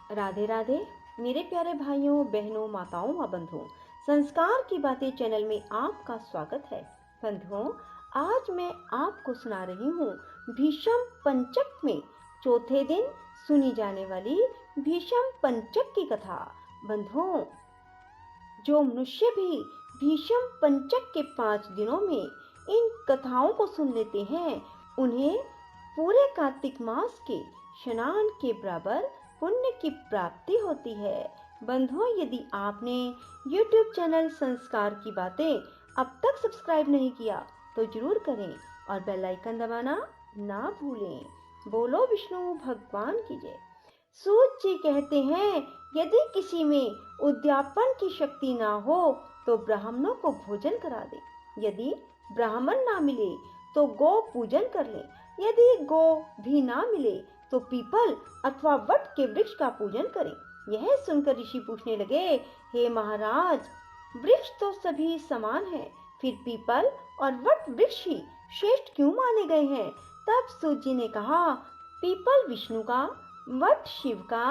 राधे राधे मेरे प्यारे भाइयों बहनों माताओं व बंधुओं, संस्कार की बातें चैनल में आपका स्वागत है। बंधुओं, आज मैं आपको सुना रही हूँ भीष्म पंचक में चौथे दिन सुनी जाने वाली भीष्म पंचक की कथा। बंधुओं, जो मनुष्य भी भीष्म पंचक के 5 दिनों में इन कथाओं को सुन लेते हैं, उन्हें पूरे कार्तिक मास के स्नान के बराबर पुण्य की प्राप्ति होती है। बंधुओं, यदि आपने YouTube चैनल संस्कार की बातें अब तक सब्सक्राइब नहीं किया तो जरूर करें और बेल आइकन दबाना ना भूलें। बोलो विष्णु भगवान की जय। सूत जी कहते हैं, यदि किसी में उद्यापन की शक्ति ना हो तो ब्राह्मणों को भोजन करा दे। यदि ब्राह्मण ना मिले तो गौ पूजन कर ले। यदि गौ भी ना मिले तो पीपल अथवा वट के वृक्ष का पूजन करें। यह सुनकर ऋषि पूछने लगे, हे महाराज, वृक्ष तो सभी समान हैं, फिर पीपल और वट वृक्ष ही श्रेष्ठ क्यों माने गए हैं? तब सूत जी ने कहा, पीपल विष्णु का, वट शिव का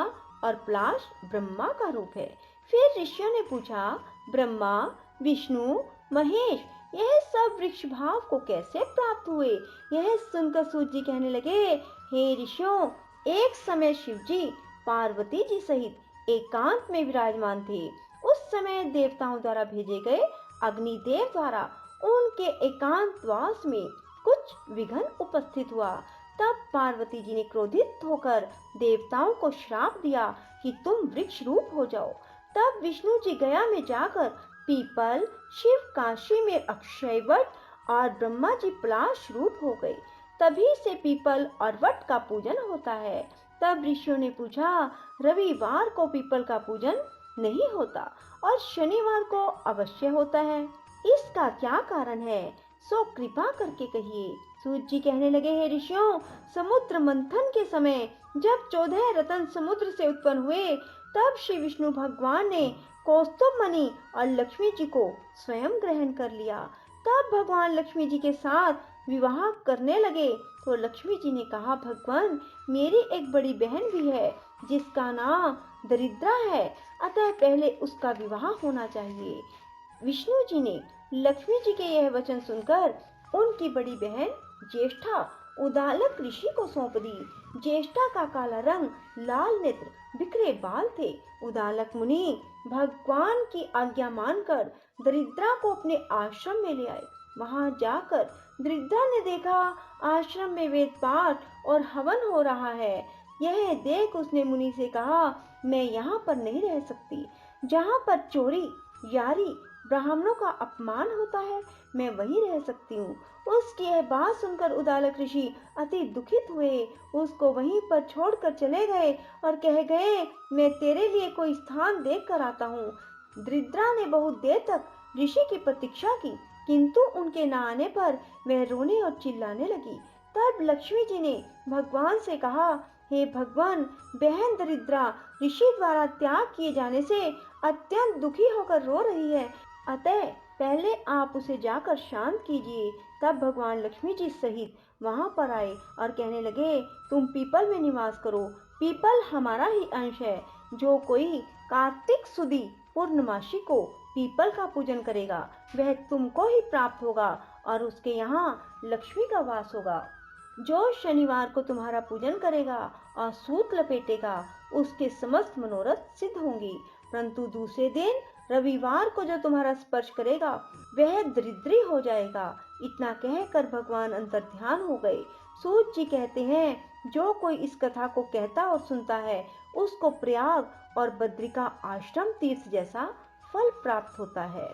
और पलाश ब्रह्मा का रूप है। फिर ऋषियों ने पूछा, ब्रह्मा, विष्णु, महेश, यह सब वृक्ष भाव को कैसे प्राप्त हुए? यह सुनकर सूत जी कहने लगे, हे ऋषियों, एक समय शिव जी पार्वती जी सहित एकांत में विराजमान थे। उस समय देवताओं द्वारा भेजे गए अग्निदेव द्वारा उनके एकांतवास में कुछ विघ्न उपस्थित हुआ। तब पार्वती जी ने क्रोधित होकर देवताओं को श्राप दिया कि तुम वृक्ष रूप हो जाओ। तब विष्णु जी गया में जाकर पीपल, शिव काशी में अक्षय वट और ब्रह्मा जी पलाश रूप हो गए। तभी से पीपल और वट का पूजन होता है। तब ऋषियों ने पूछा, रविवार को पीपल का पूजन नहीं होता और शनिवार को अवश्य होता है, इसका क्या कारण है? सो कृपा करके कहिए। सूत जी कहने लगे, हे ऋषियों, समुद्र मंथन के समय जब 14 रत्न समुद्र से उत्पन्न हुए, तब श्री विष्णु भगवान ने कौस्तुभ मणि और लक्ष्मी जी को स्वयं ग्रहण कर लिया। तब भगवान लक्ष्मी जी के साथ विवाह करने लगे तो लक्ष्मी जी ने कहा, भगवान, मेरी एक बड़ी बहन भी है जिसका नाम दरिद्रा है, अतः पहले उसका विवाह होना चाहिए। विष्णु जी ने लक्ष्मी जी के यह वचन सुनकर उनकी बड़ी बहन ज्येष्ठा उदालक ऋषि को सौंप दी। ज्येष्ठा का काला रंग, लाल नेत्र, बिखरे बाल थे। उदालक मुनि भगवान की आज्ञा मानकर दरिद्रा को अपने आश्रम में ले आए। वहां जाकर दरिद्रा ने देखा आश्रम में वेद पाठ और हवन हो रहा है। यह देख उसने मुनि से कहा, मैं यहाँ पर नहीं रह सकती। जहाँ पर चोरी, यारी, ब्राह्मणों का अपमान होता है, मैं वहीं रह सकती हूँ। उसकी यह बात सुनकर उदालक ऋषि अति दुखित हुए, उसको वहीं पर छोड़कर चले गए और कह गए, मैं तेरे लिए कोई स्थान देख कर आता हूँ। दरिद्रा ने बहुत देर तक ऋषि की प्रतीक्षा की, किंतु उनके न आने पर वह रोने और चिल्लाने लगी। तब लक्ष्मी जी ने भगवान से कहा, हे भगवान, बहन दरिद्रा ऋषि द्वारा त्याग किए जाने से अत्यंत दुखी होकर रो रही है, अतः पहले आप उसे जाकर शांत कीजिए। तब भगवान लक्ष्मी जी सहित वहां पर आए और कहने लगे, तुम पीपल में निवास करो, पीपल हमारा ही अंश है। जो कोई कार्तिक सुदी पूर्णमासी को पीपल का पूजन करेगा वह तुमको ही प्राप्त होगा और उसके यहाँ लक्ष्मी का वास होगा। जो शनिवार को तुम्हारा पूजन करेगा और सूत लपेटेगा, उसके समस्त मनोरथ सिद्ध होंगे, परंतु दूसरे दिन रविवार को जो तुम्हारा स्पर्श करेगा वह दरिद्री हो जाएगा। इतना कहकर भगवान अंतर्ध्यान हो गए। सूत जी कहते हैं, जो कोई इस कथा को कहता और सुनता है, उसको प्रयाग और बद्रिका आश्रम तीर्थ जैसा फल प्राप्त होता है।